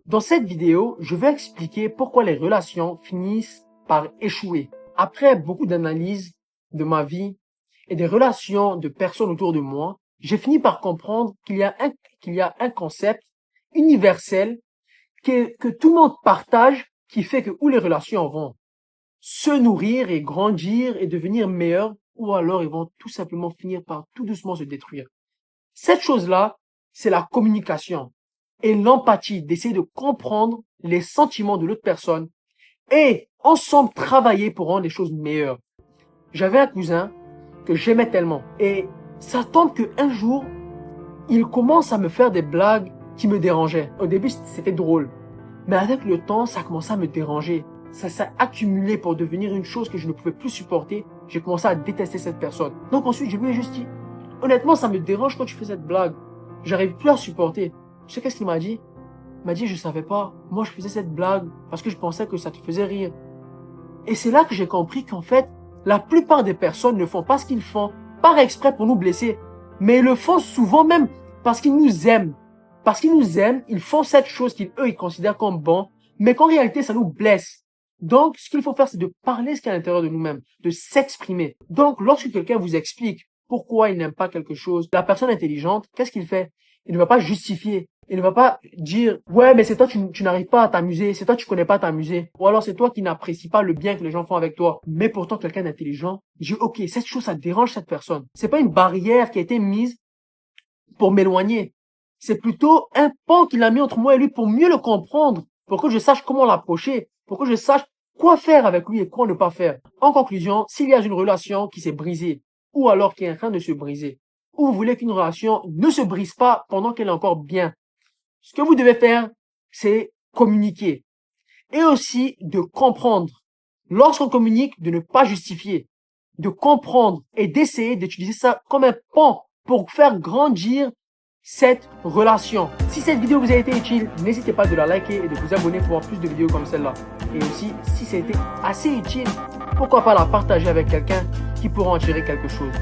Dans cette vidéo, je vais expliquer pourquoi les relations finissent par échouer. Après beaucoup d'analyses de ma vie et des relations de personnes autour de moi, j'ai fini par comprendre qu'il y a un concept universel que tout le monde partage qui fait que où les relations vont se nourrir et grandir et devenir meilleures, ou alors ils vont tout simplement finir par tout doucement se détruire. Cette chose-là, c'est la communication et l'empathie, d'essayer de comprendre les sentiments de l'autre personne et ensemble travailler pour rendre les choses meilleures. J'avais un cousin que j'aimais tellement et ça tombe qu'un jour, il commence à me faire des blagues qui me dérangeaient. Au début, c'était drôle, mais avec le temps, ça a commencé à me déranger. Ça s'est accumulé pour devenir une chose que je ne pouvais plus supporter. J'ai commencé à détester cette personne. Donc ensuite, je lui ai juste dit, honnêtement, ça me dérange quand tu fais cette blague. J'arrive plus à supporter. Tu sais qu'est-ce qu'il m'a dit? Il m'a dit, je savais pas. Moi, je faisais cette blague parce que je pensais que ça te faisait rire. Et c'est là que j'ai compris qu'en fait, la plupart des personnes ne font pas ce qu'ils font par exprès pour nous blesser. Mais ils le font souvent même parce qu'ils nous aiment. Parce qu'ils nous aiment, ils font cette chose ils considèrent comme bon, mais qu'en réalité, ça nous blesse. Donc, ce qu'il faut faire, c'est de parler ce qu'il y a à l'intérieur de nous-mêmes, de s'exprimer. Donc, lorsque quelqu'un vous explique pourquoi il n'aime pas quelque chose, la personne intelligente, qu'est-ce qu'il fait? Il ne va pas justifier. Il ne va pas dire, ouais, mais c'est toi, tu n'arrives pas à t'amuser. C'est toi, tu connais pas t'amuser. Ou alors, c'est toi qui n'apprécies pas le bien que les gens font avec toi. Mais pourtant, quelqu'un d'intelligent dit, ok, cette chose, ça dérange cette personne. C'est pas une barrière qui a été mise pour m'éloigner. C'est plutôt un pan qu'il a mis entre moi et lui pour mieux le comprendre, pour que je sache comment l'approcher, pour que je sache quoi faire avec lui et quoi ne pas faire. En conclusion, s'il y a une relation qui s'est brisée, ou alors qui est en train de se briser, ou vous voulez qu'une relation ne se brise pas pendant qu'elle est encore bien, ce que vous devez faire, c'est communiquer. Et aussi de comprendre. Lorsqu'on communique, de ne pas justifier. De comprendre et d'essayer d'utiliser ça comme un pont pour faire grandir cette relation. Si cette vidéo vous a été utile, n'hésitez pas de la liker et de vous abonner pour voir plus de vidéos comme celle-là. Et aussi, si ça a été assez utile, pourquoi pas la partager avec quelqu'un qui pourra en tirer quelque chose.